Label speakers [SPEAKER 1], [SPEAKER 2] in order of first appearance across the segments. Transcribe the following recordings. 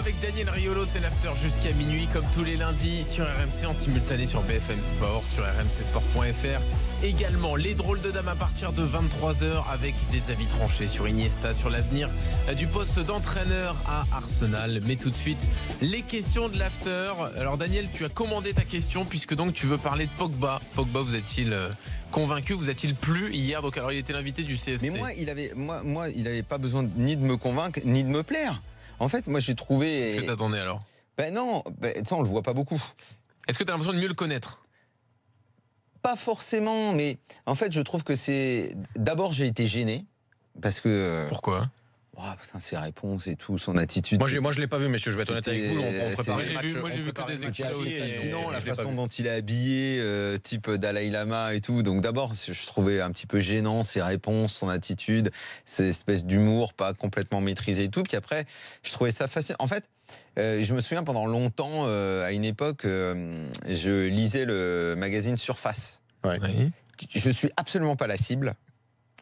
[SPEAKER 1] avec Daniel Riolo, c'est l'after jusqu'à minuit, comme tous les lundis sur RMC, en simultané sur BFM Sport, sur rmcsport.fr. Également, les drôles de dames à partir de 23h avec des avis tranchés sur Iniesta, sur l'avenir du poste d'entraîneur à Arsenal. Mais tout de suite, les questions de l'after. Alors Daniel, tu as commandé ta question puisque donc tu veux parler de Pogba. Pogba, vous est-il convaincu, vous a-t-il plu hier? Donc alors il était l'invité du CFC.
[SPEAKER 2] Mais il avait pas besoin ni de me convaincre ni de me plaire. En fait, moi j'ai trouvé.
[SPEAKER 1] Qu'est-ce que t'attendais alors?
[SPEAKER 2] Non, ça on le voit pas beaucoup.
[SPEAKER 1] Est-ce que t'as l'impression de mieux le connaître?
[SPEAKER 2] Pas forcément, mais en fait je trouve que c'est. D'abord j'ai été gêné parce que.
[SPEAKER 1] Pourquoi?
[SPEAKER 2] Ses réponses et tout, son attitude.
[SPEAKER 3] Moi je l'ai pas vu, messieurs, je vais être honnête avec vous. On prépare
[SPEAKER 1] moi j'ai vu que des extraits.
[SPEAKER 2] Sinon, la façon dont il est habillé, type Dalai Lama et tout. Donc d'abord, je trouvais un petit peu gênant ses réponses, son attitude, cette espèce d'humour pas complètement maîtrisé et tout. Puis après, je trouvais ça facile. En fait, je me souviens pendant longtemps, à une époque, je lisais le magazine Surface.
[SPEAKER 3] Ouais.
[SPEAKER 1] Oui.
[SPEAKER 2] Je suis absolument pas la cible.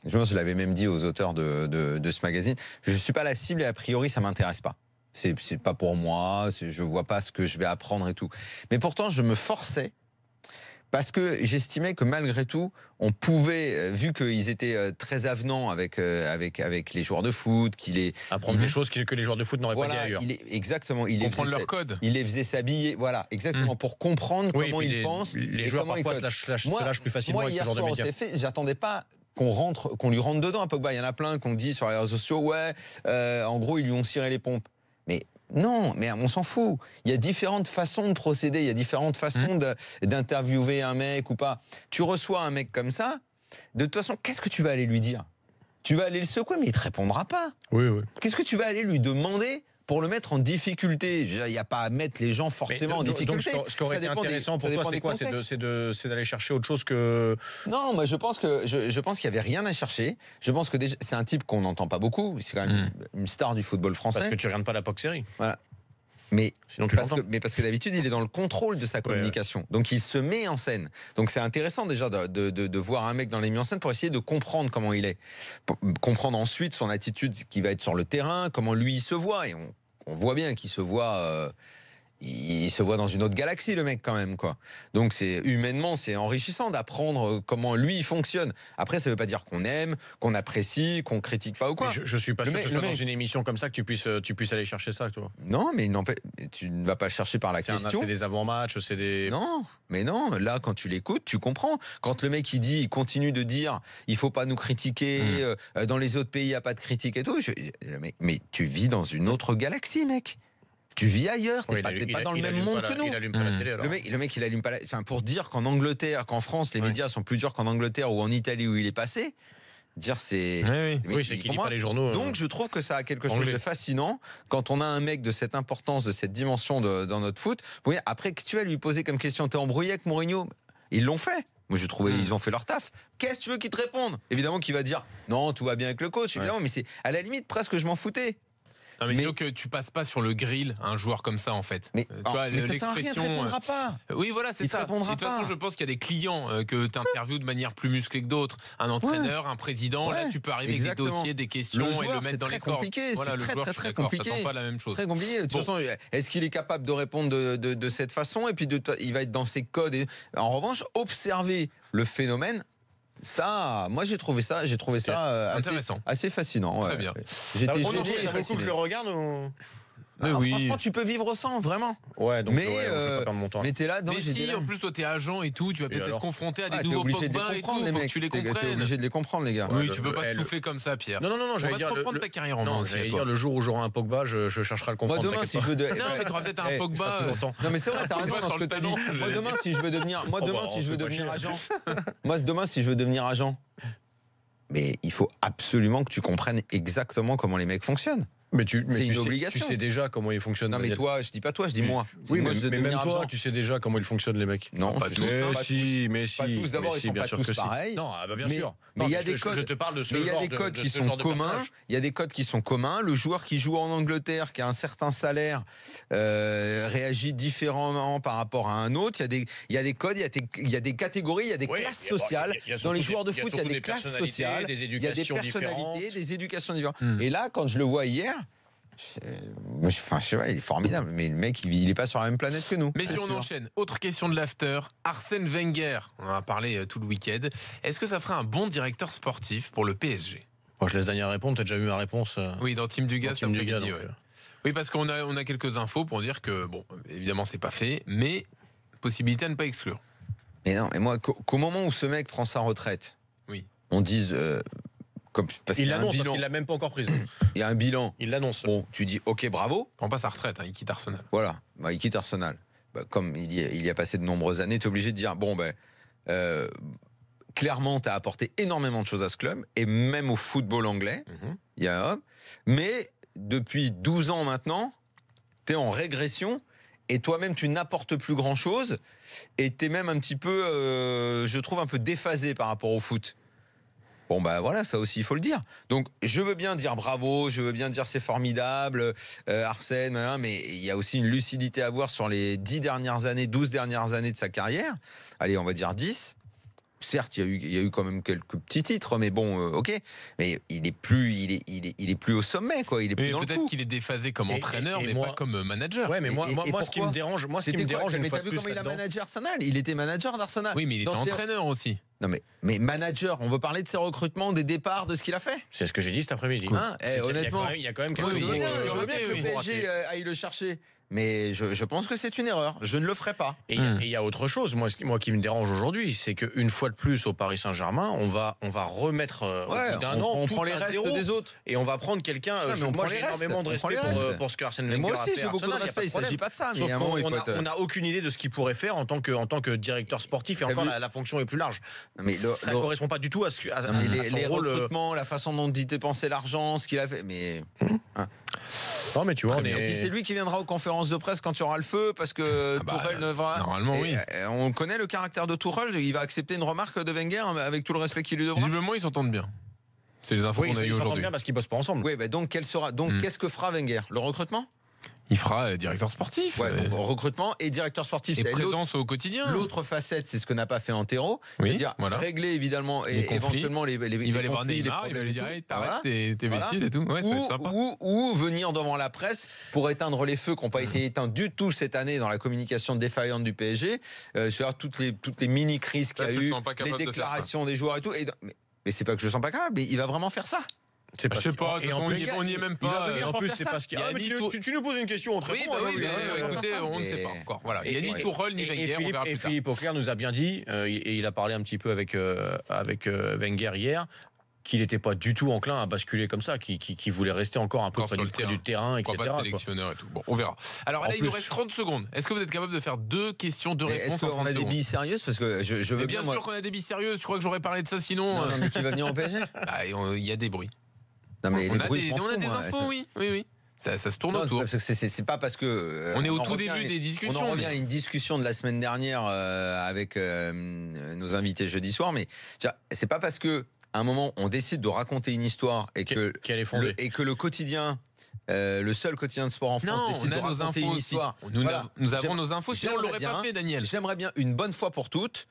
[SPEAKER 2] Je l'avais même dit aux auteurs de ce magazine. Je ne suis pas la cible et a priori, ça ne m'intéresse pas. C'est pas pour moi, je ne vois pas ce que je vais apprendre et tout. Mais pourtant, je me forçais parce que j'estimais que malgré tout, on pouvait, vu qu'ils étaient très avenants avec les joueurs de foot,
[SPEAKER 3] apprendre des choses que les joueurs de foot n'auraient pas dit ailleurs.
[SPEAKER 2] Exactement.
[SPEAKER 1] Comprendre leur code.
[SPEAKER 2] Il les faisait s'habiller, voilà, exactement, pour comprendre comment ils pensent.
[SPEAKER 3] Les joueurs parfois se lâchent plus facilement avec ce genre de médias.
[SPEAKER 2] J'attendais pas qu'on lui rentre dedans à Pogba. Il y en a plein qu'on dit sur les réseaux sociaux, en gros, ils lui ont ciré les pompes. Mais non, mais on s'en fout. Il y a différentes façons de procéder, il y a différentes façons d'interviewer un mec ou pas. Tu reçois un mec comme ça, de toute façon, qu'est-ce que tu vas aller lui dire? Tu vas aller le secouer, mais il te répondra pas.
[SPEAKER 3] Oui.
[SPEAKER 2] Qu'est-ce que tu vas aller lui demander pour le mettre en difficulté? Il n'y a pas à mettre les gens forcément en difficulté.
[SPEAKER 3] Donc, ce qui aurait été intéressant pour toi, c'est quoi? C'est d'aller chercher autre chose que...
[SPEAKER 2] Non, moi je pense qu'il n'y avait rien à chercher. Je pense que déjà, c'est un type qu'on n'entend pas beaucoup. C'est quand même une star du football français.
[SPEAKER 3] Parce que tu ne regardes pas la POC série.
[SPEAKER 2] Voilà. Mais
[SPEAKER 3] sinon,
[SPEAKER 2] parce que d'habitude, il est dans le contrôle de sa communication. Donc, il se met en scène. Donc, c'est intéressant déjà de voir un mec dans les mises en scène pour essayer de comprendre comment il est. Comprendre ensuite son attitude qui va être sur le terrain, comment lui il se voit. Et on voit bien qu'il se voit... il se voit dans une autre galaxie, le mec, quand même, quoi. Donc, humainement, c'est enrichissant d'apprendre comment lui, il fonctionne. Après, ça veut pas dire qu'on aime, qu'on apprécie, qu'on critique pas ou quoi.
[SPEAKER 3] Je suis pas sûr que ce soit dans une émission comme ça que tu puisses aller chercher ça, toi.
[SPEAKER 2] Non, mais tu ne vas pas le chercher par la question.
[SPEAKER 3] C'est des avant-matchs, c'est des...
[SPEAKER 2] Non, mais non, là, quand tu l'écoutes, tu comprends. Quand le mec, il continue de dire, il faut pas nous critiquer, dans les autres pays, il n'y a pas de critique et tout. Mais tu vis dans une autre galaxie, mec. Tu vis ailleurs, t'es pas dans le même monde que nous.
[SPEAKER 3] Il allume pas la télé, alors.
[SPEAKER 2] Le mec, il allume pas la... Enfin, pour dire qu'en Angleterre, qu'en France, les médias sont plus durs qu'en Angleterre ou en Italie où il est passé, dire c'est...
[SPEAKER 3] Oui, c'est qu'il lit pas les journaux.
[SPEAKER 2] Donc, je trouve que ça a quelque chose de fascinant quand on a un mec de cette importance, de cette dimension dans notre foot. Bon, après, que tu vas lui poser comme question, t'es embrouillé avec Mourinho? Ils l'ont fait. Moi, je trouvais ils ont fait leur taf. Qu'est-ce que tu veux qu'ils te répondent? Évidemment qu'il va dire non, tout va bien avec le coach. Évidemment, mais c'est à la limite presque je m'en foutais.
[SPEAKER 1] Non, mais disons que tu passes pas sur le grill un joueur comme ça, en fait.
[SPEAKER 2] Mais,
[SPEAKER 1] tu vois,
[SPEAKER 2] mais ça sert à rien, il te répondra pas.
[SPEAKER 1] Oui, voilà, c'est ça. De toute façon, je pense qu'il y a des clients que tu interviews de manière plus musclée que d'autres. Un entraîneur, un président, là, tu peux arriver avec des dossiers, des questions et le mettre dans les cordes.
[SPEAKER 2] Voilà,
[SPEAKER 1] le joueur,
[SPEAKER 2] très compliqué.
[SPEAKER 1] T'attends pas la même chose.
[SPEAKER 2] Très compliqué. De toute façon, est-ce qu'il est capable de répondre de cette façon? Et puis, il va être dans ses codes. En revanche, observer le phénomène. Ça, moi j'ai trouvé ça assez fascinant.
[SPEAKER 1] Très bien.
[SPEAKER 2] J'étais
[SPEAKER 3] gêné. Il faut que je le regarde ou...
[SPEAKER 2] Franchement, tu peux vivre sans, vraiment.
[SPEAKER 3] Ouais, donc je vais pas perdre mon temps.
[SPEAKER 2] Mais t'es là,
[SPEAKER 1] mais si, en plus, toi, t'es agent et tout, tu vas peut-être être confronté à des nouveaux Pogba et tout, faut que tu les comprennes.
[SPEAKER 2] T'es obligé de les comprendre, les gars.
[SPEAKER 1] Oui, tu peux pas souffler comme ça, Pierre.
[SPEAKER 3] Non,
[SPEAKER 1] j'allais dire... reprendre ta carrière en main.
[SPEAKER 3] Non, j'allais dire, le jour où j'aurai un Pogba, je chercherai à le comprendre.
[SPEAKER 2] Moi, demain, si je veux...
[SPEAKER 1] Non, mais t'auras peut-être un Pogba...
[SPEAKER 2] Non, mais c'est vrai, t'as raison dans ce que t'as dit. Moi, demain, si je veux devenir agent... Mais il faut absolument que tu comprennes exactement comment les mecs fonctionnent. C'est une obligation.
[SPEAKER 3] Tu sais déjà comment ils fonctionnent.
[SPEAKER 2] Non, mais toi, je dis pas toi, je dis moi.
[SPEAKER 3] Oui, mais même toi, tu sais déjà comment ils fonctionnent, les mecs.
[SPEAKER 2] Non,
[SPEAKER 3] pas tous. Mais si.
[SPEAKER 2] Pas tous. D'abord, ils sont pas tous pareils.
[SPEAKER 3] Non, bien sûr.
[SPEAKER 2] Mais il y a des codes.
[SPEAKER 3] Je te parle de ce
[SPEAKER 2] genre de...
[SPEAKER 3] Mais
[SPEAKER 2] il y a des codes qui sont communs. Il y a des codes qui sont communs. Le joueur qui joue en Angleterre, qui a un certain salaire, réagit différemment par rapport à un autre. Il y a des codes, il y a des catégories, il y a des classes sociales. Dans les joueurs de foot, il y a des classes sociales. Il y a des personnalités, des éducations différentes. Et là, quand je le vois hier, je sais pas, il est formidable, mais le mec, il est pas sur la même planète que nous.
[SPEAKER 1] Mais si on enchaîne, autre question de l'after. Arsène Wenger, on en a parlé tout le week-end. Est-ce que ça ferait un bon directeur sportif pour le PSG?
[SPEAKER 3] Moi, je laisse Daniel répondre. T'as déjà eu ma réponse
[SPEAKER 1] Oui, dans Team Dugas.
[SPEAKER 3] Ouais.
[SPEAKER 1] Oui, parce qu'on a quelques infos pour dire que, bon, évidemment, c'est pas fait, mais possibilité à ne pas exclure.
[SPEAKER 2] Mais non, et moi, qu'au moment où ce mec prend sa retraite,
[SPEAKER 1] oui,
[SPEAKER 2] on dise.
[SPEAKER 3] Parce qu'il l'annonce, parce qu'il l'a même pas encore prise.
[SPEAKER 2] Il y a un bilan.
[SPEAKER 3] Il l'annonce.
[SPEAKER 2] Bon, tu dis ok, bravo.
[SPEAKER 1] Il prend pas sa retraite, il quitte Arsenal.
[SPEAKER 2] Voilà, il quitte Arsenal. Comme il y a passé de nombreuses années, tu es obligé de dire bon, clairement, tu as apporté énormément de choses à ce club, et même au football anglais. Mais depuis 12 ans maintenant, tu es en régression, et toi-même, tu n'apportes plus grand-chose, et tu es même un petit peu, je trouve, un peu déphasé par rapport au foot. Bon, voilà, ça aussi, il faut le dire. Donc, je veux bien dire bravo, je veux bien dire c'est formidable, Arsène, mais il y a aussi une lucidité à avoir sur les 10 dernières années, 12 dernières années de sa carrière. Allez, on va dire 10. Certes, il y a eu quand même quelques petits titres, mais bon, ok. Mais il est plus au sommet, quoi. Il est plus dans le coup.
[SPEAKER 1] Peut-être qu'il est déphasé comme entraîneur, mais pas comme manager.
[SPEAKER 3] Ouais, mais moi, ce qui me dérange,
[SPEAKER 2] une fois de plus, comment il a managé Arsenal? Il était manager d'Arsenal.
[SPEAKER 1] Oui, mais il était entraîneur aussi.
[SPEAKER 2] Non mais manager, on veut parler de ses recrutements, des départs, de ce qu'il a fait.
[SPEAKER 3] C'est ce que j'ai dit cet après-midi.
[SPEAKER 2] Honnêtement,
[SPEAKER 3] il y a quand même quelque chose.
[SPEAKER 2] Je veux bien que le PSG aille le chercher. Mais je pense que c'est une erreur. Je ne le ferai pas.
[SPEAKER 3] Et il y a autre chose. Moi qui me dérange aujourd'hui, c'est qu'une fois de plus au Paris Saint-Germain, on va remettre au bout d'un an,
[SPEAKER 2] on prend les restes des autres
[SPEAKER 3] et on va prendre quelqu'un. Moi, j'ai énormément de respect pour ce que Arsène Wenger a fait.
[SPEAKER 2] Moi aussi, j'ai beaucoup de respect. Il ne s'agit pas de ça.
[SPEAKER 3] Sauf qu'on n'a aucune idée de ce qu'il pourrait faire en tant que directeur sportif, et encore la fonction est plus large. Ça ne correspond pas du tout à
[SPEAKER 2] les recrutements, la façon dont il dépensait l'argent, ce qu'il a fait. Mais
[SPEAKER 3] non, mais tu vois,
[SPEAKER 2] c'est lui qui viendra aux conférences de presse quand il y aura le feu, parce que Tourelle ne va.
[SPEAKER 1] Normalement, oui.
[SPEAKER 2] On connaît le caractère de Tourelle. Il va accepter une remarque de Wenger avec tout le respect qu'il lui devra.
[SPEAKER 1] Visiblement, ils s'entendent bien. C'est les infos qu'on a eues aujourd'hui. Ils s'entendent
[SPEAKER 3] bien parce qu'ils bossent pas ensemble.
[SPEAKER 2] Oui, donc qu'est-ce que fera Wenger? Le recrutement?
[SPEAKER 1] Il fera directeur sportif.
[SPEAKER 2] Recrutement et directeur sportif.
[SPEAKER 1] Et présence au quotidien.
[SPEAKER 2] L'autre facette, c'est ce que n'a pas fait Antero. C'est-à-dire régler évidemment et éventuellement les
[SPEAKER 1] il va aller voir Neymar, il va lui dire t'arrêtes tes bêtises et tout. Ouais,
[SPEAKER 2] ou venir devant la presse pour éteindre les feux qui n'ont pas été éteints du tout cette année dans la communication défaillante du PSG. Sur toutes les mini-crises qu'il y a eu, les déclarations des joueurs et tout. Mais c'est pas que je ne sens pas capable, mais il va vraiment faire ça.
[SPEAKER 1] Je sais pas, on n'y est même pas.
[SPEAKER 3] En plus, c'est pas ce qu'il y a. Tu nous poses une question, on te répond.
[SPEAKER 1] Écoutez, on ne sait pas encore. Voilà. Il n'y a ni Tourelle ni Wenger.
[SPEAKER 3] Et Philippe Auclair nous a bien dit, et il a parlé un petit peu avec Wenger hier, qu'il n'était pas du tout enclin à basculer comme ça, qu'il voulait rester encore un peu près du terrain, etc.
[SPEAKER 1] Pas sélectionneur et tout. Bon, on verra. Alors là, il nous reste 30 secondes. Est-ce que vous êtes capable de faire 2 questions, 2 réponses?
[SPEAKER 2] Est-ce qu'on a des billes sérieuses? Parce que je veux
[SPEAKER 1] bien sûr qu'on a des billes sérieuses. Je crois que j'aurais parlé de ça sinon.
[SPEAKER 2] Non, mais qui va venir au PSG?
[SPEAKER 1] Il y a des bruits.
[SPEAKER 2] Non, mais
[SPEAKER 1] on a des infos, oui. Ça se tourne autour.
[SPEAKER 2] C'est pas parce que
[SPEAKER 1] on est au tout début des discussions.
[SPEAKER 2] On en revient à une discussion de la semaine dernière avec nos invités jeudi soir, mais c'est pas parce que à un moment on décide de raconter une histoire et
[SPEAKER 3] qu'elle est fondée
[SPEAKER 2] et que le quotidien. Le seul quotidien de sport en France décide de raconter une histoire.
[SPEAKER 1] Nous avons nos infos, sinon on l'aurait pas fait, Daniel.
[SPEAKER 2] J'aimerais bien une bonne fois pour toutes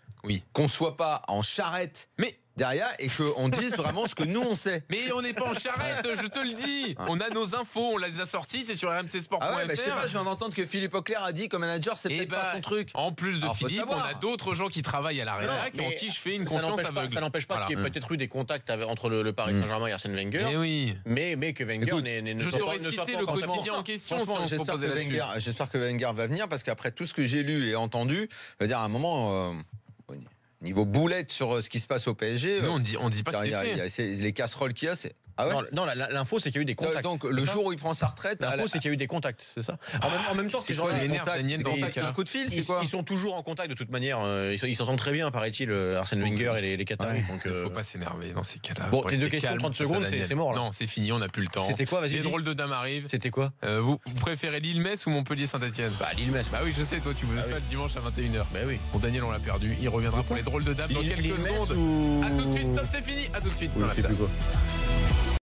[SPEAKER 2] qu'on soit pas en charrette.
[SPEAKER 1] Mais
[SPEAKER 2] derrière et qu'on dise vraiment ce que nous on sait.
[SPEAKER 1] Mais on n'est pas en charrette, je te le dis. On a nos infos, on les a sorties, c'est sur rmcsport.fr.
[SPEAKER 2] Je sais pas, je viens d'entendre que Philippe Auclair a dit que manager c'est peut-être pas son truc.
[SPEAKER 1] En plus de Philippe, on a d'autres gens qui travaillent à la rédac en qui je fais une confiance aveugle.
[SPEAKER 3] Ça n'empêche pas qu'il y ait peut-être eu des contacts entre le Paris Saint-Germain et Arsène Wenger. Mais que Wenger ne soit
[SPEAKER 1] pas le quotidien en question.
[SPEAKER 2] J'espère que Wenger va venir parce qu'après tout ce que j'ai lu et entendu, je veux dire à un moment niveau boulette sur ce qui se passe au PSG.
[SPEAKER 1] Non, on dit pas qu'il est fait.
[SPEAKER 2] Les casseroles qu'il y a, c'est. Ah ouais
[SPEAKER 3] non, l'info c'est qu'il y a eu des contacts.
[SPEAKER 2] Donc le jour où il prend sa retraite,
[SPEAKER 3] l'info c'est qu'il y a eu des contacts, c'est ça. En même temps, ces gens-là,
[SPEAKER 2] c'est un coup de fil, c'est quoi?
[SPEAKER 3] Ils sont toujours en contact de toute manière. Ils s'entendent très bien, paraît-il, Arsène Wenger et les Qataris.
[SPEAKER 1] Il faut pas s'énerver dans ces cas-là.
[SPEAKER 3] Bon, tes 2 questions, 30 secondes, c'est mort là.
[SPEAKER 1] Non, c'est fini, on n'a plus le temps.
[SPEAKER 3] C'était quoi? Vas-y.
[SPEAKER 1] Les drôles de dames arrivent.
[SPEAKER 3] C'était quoi?
[SPEAKER 1] Vous préférez Lille-Metz ou Montpellier-Saint-Etienne?
[SPEAKER 3] Lille-Metz.
[SPEAKER 1] Bah oui, je sais, toi tu veux ça le dimanche à 21h.
[SPEAKER 3] Bah oui.
[SPEAKER 1] Bon, Daniel, on l'a perdu. Il reviendra pour les drôles de dames dans quelques secondes. À tout de suite, top, c'est fini. À tout de suite.